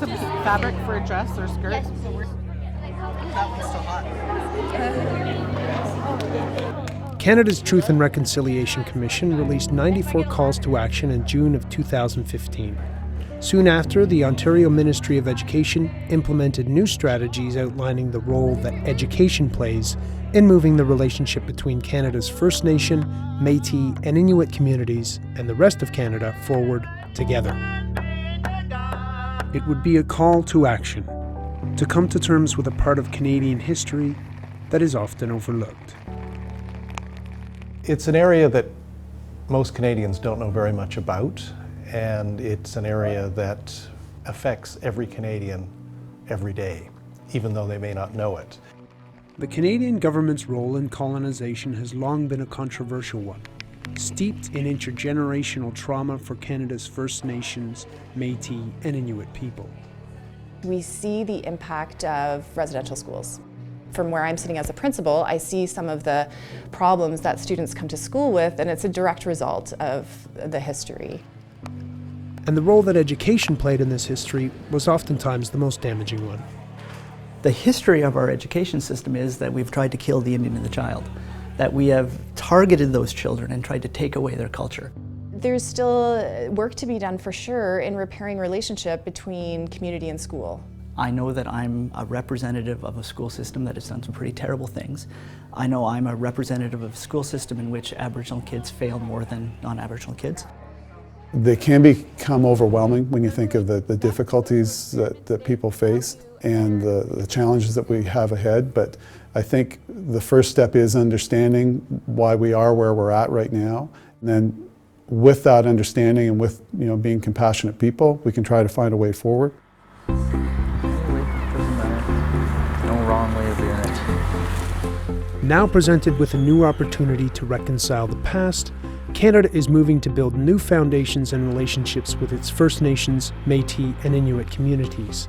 of fabric for a dress or skirt? Yes. That one's still hot. Canada's Truth and Reconciliation Commission released 94 calls to action in June of 2015. Soon after, the Ontario Ministry of Education implemented new strategies outlining the role that education plays in moving the relationship between Canada's First Nation, Métis, and Inuit communities and the rest of Canada forward together. It would be a call to action, to come to terms with a part of Canadian history that is often overlooked. It's an area that most Canadians don't know very much about, and it's an area that affects every Canadian every day, even though they may not know it. The Canadian government's role in colonization has long been a controversial one, steeped in intergenerational trauma for Canada's First Nations, Métis, and Inuit people. We see the impact of residential schools. From where I'm sitting as a principal, I see some of the problems that students come to school with, and it's a direct result of the history. And the role that education played in this history was oftentimes the most damaging one. The history of our education system is that we've tried to kill the Indian and the child, that we have targeted those children and tried to take away their culture. There's still work to be done for sure in repairing relationship between community and school. I know that I'm a representative of a school system that has done some pretty terrible things. I know I'm a representative of a school system in which Aboriginal kids fail more than non-Aboriginal kids. They can become overwhelming when you think of the difficulties that people face and the challenges that we have ahead, but I think the first step is understanding why we are where we're at right now. And then with that understanding and with being compassionate people, we can try to find a way forward. No wrong way of doing it. Now presented with a new opportunity to reconcile the past, Canada is moving to build new foundations and relationships with its First Nations, Métis, and Inuit communities.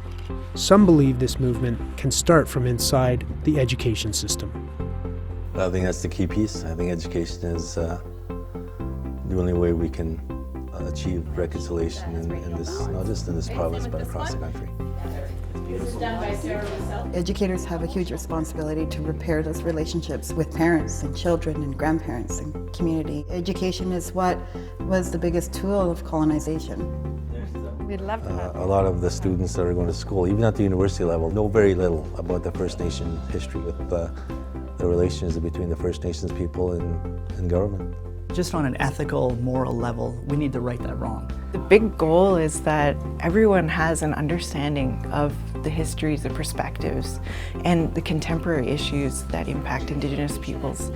Some believe this movement can start from inside the education system. I think that's the key piece. I think education is the only way we can achieve reconciliation in this, not just in this province, but across the country. Educators have a huge responsibility to repair those relationships with parents and children and grandparents and community. Education is what was the biggest tool of colonization. We'd love to have a lot of the students that are going to school, even at the university level, know very little about the First Nation history with the relations between the First Nations people and government. Just on an ethical, moral level, we need to right that wrong. The big goal is that everyone has an understanding of the histories, the perspectives, and the contemporary issues that impact Indigenous peoples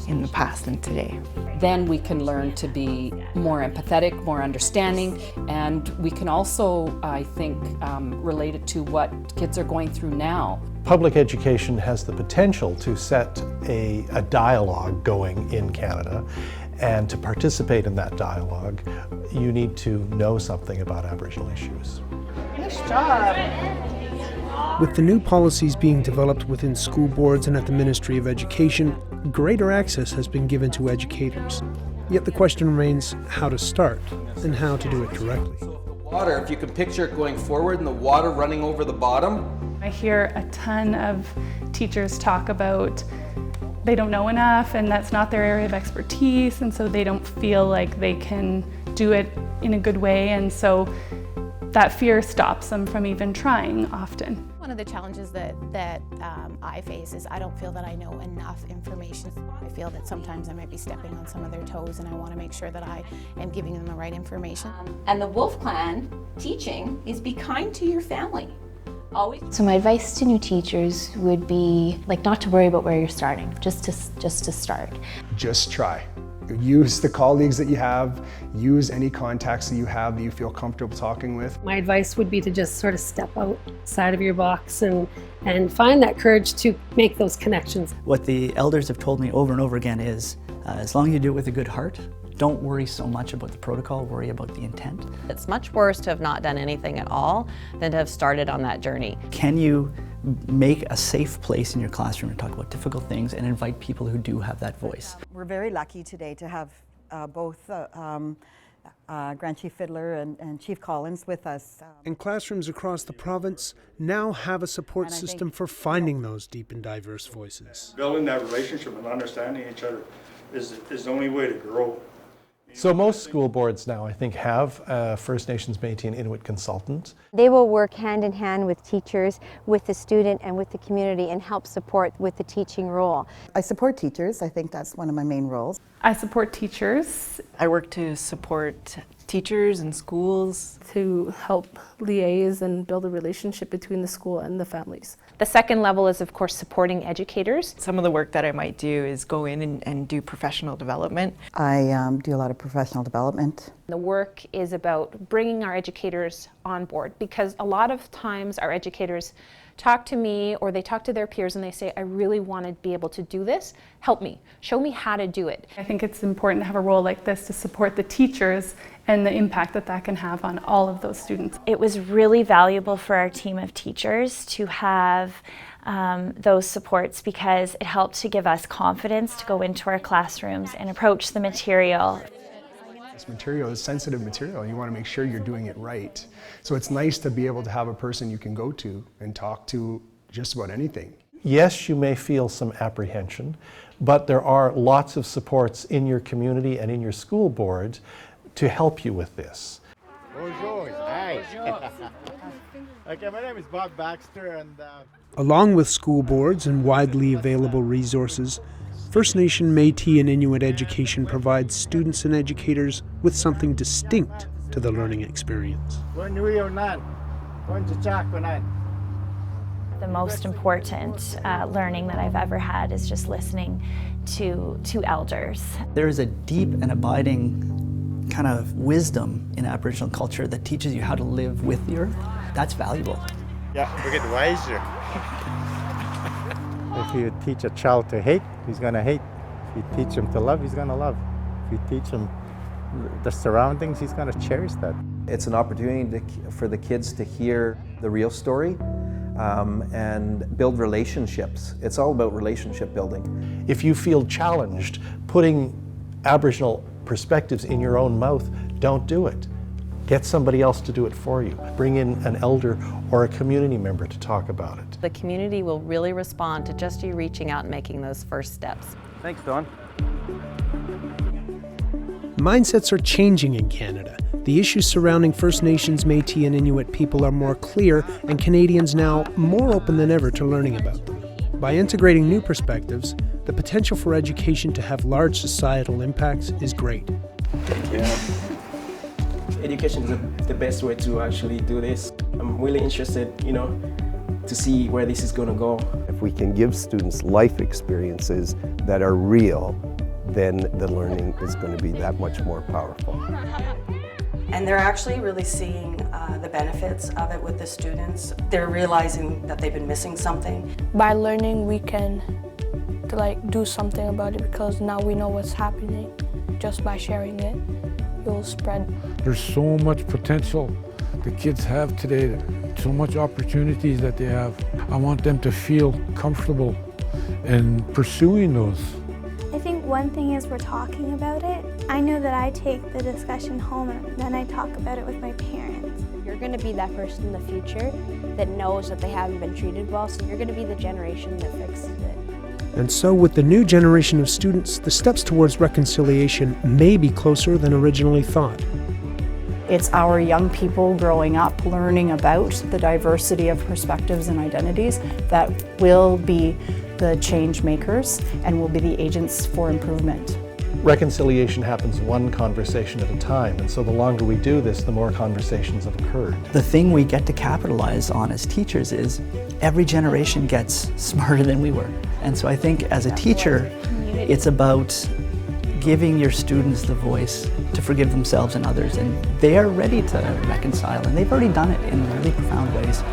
in the past and today. Then we can learn to be more empathetic, more understanding, and we can also, I think, relate it to what kids are going through now. Public education has the potential to set a dialogue going in Canada, and to participate in that dialogue, you need to know something about Aboriginal issues. Nice job. With the new policies being developed within school boards and at the Ministry of Education, greater access has been given to educators. Yet the question remains how to start and how to do it correctly. Water, if you can picture it going forward and the water running over the bottom. I hear a ton of teachers talk about they don't know enough and that's not their area of expertise, and so they don't feel like they can do it in a good way, and so that fear stops them from even trying often. One of the challenges that I face is I don't feel that I know enough information. I feel that sometimes I might be stepping on some of their toes, and I want to make sure that I am giving them the right information. And the Wolf Clan teaching is be kind to your family. Always. So my advice to new teachers would be not to worry about where you're starting, just to start. Just try. Use the colleagues that you have, use any contacts that you have that you feel comfortable talking with. My advice would be to just sort of step outside of your box and find that courage to make those connections. What the elders have told me over and over again is, as long as you do it with a good heart, don't worry so much about the protocol, worry about the intent. It's much worse to have not done anything at all than to have started on that journey. Can you make a safe place in your classroom to talk about difficult things and invite people who do have that voice? We're very lucky today to have both Grand Chief Fiddler and Chief Collins with us. And classrooms across the province now have a support system for finding those deep and diverse voices. Building that relationship and understanding each other is the only way to grow. So most school boards now, I think, have a First Nations, Métis and Inuit consultant. They will work hand in hand with teachers, with the student and with the community and help support with the teaching role. I support teachers. I think that's one of my main roles. I support teachers. I work to support teachers and schools. To help liaise and build a relationship between the school and the families. The second level is, of course, supporting educators. Some of the work that I might do is go in and do professional development. I do a lot of professional development. The work is about bringing our educators on board, because a lot of times our educators talk to me or they talk to their peers and they say, I really want to be able to do this. Help me. Show me how to do it. I think it's important to have a role like this to support the teachers and the impact that that can have on all of those students. It was really valuable for our team of teachers to have those supports, because it helped to give us confidence to go into our classrooms and approach the material. This material is sensitive material. You want to make sure you're doing it right. So it's nice to be able to have a person you can go to and talk to just about anything. Yes, you may feel some apprehension, but there are lots of supports in your community and in your school board to help you with this. Bonjour. Hi. Okay, my name is Bob Baxter, and Along with school boards and widely available resources, First Nation, Métis and Inuit education provides students and educators with something distinct to the learning experience. The most important learning that I've ever had is just listening to elders. There is a deep and abiding kind of wisdom in Aboriginal culture that teaches you how to live with the earth. That's valuable. yeah, we get wiser. If you teach a child to hate, he's going to hate. If you teach him to love, he's going to love. If you teach him the surroundings, he's going to cherish that. It's an opportunity for the kids to hear the real story and build relationships. It's all about relationship building. If you feel challenged putting Aboriginal perspectives in your own mouth, don't do it. Get somebody else to do it for you. Bring in an elder or a community member to talk about it. The community will really respond to just you reaching out and making those first steps. Thanks, Dawn. Mindsets are changing in Canada. The issues surrounding First Nations, Métis and Inuit people are more clear, and Canadians now more open than ever to learning about them. By integrating new perspectives, the potential for education to have large societal impacts is great. Yeah. Education is the best way to actually do this. I'm really interested, to see where this is going to go. If we can give students life experiences that are real, then the learning is going to be that much more powerful. And they're actually really seeing the benefits of it with the students. They're realizing that they've been missing something. By learning, we can do something about it, because now we know what's happening. Just by sharing it, it will spread. There's so much potential the kids have today, so much opportunities that they have. I want them to feel comfortable in pursuing those. I think one thing is we're talking about it. I know that I take the discussion home and then I talk about it with my parents. You're going to be that person in the future that knows that they haven't been treated well, so you're going to be the generation that fixes it. And so with the new generation of students, the steps towards reconciliation may be closer than originally thought. It's our young people growing up learning about the diversity of perspectives and identities that will be the change makers and will be the agents for improvement. Reconciliation happens one conversation at a time, and so the longer we do this, the more conversations have occurred. The thing we get to capitalize on as teachers is every generation gets smarter than we were. And so I think as a teacher, it's about giving your students the voice to forgive themselves and others, and they are ready to reconcile, and they've already done it in really profound ways.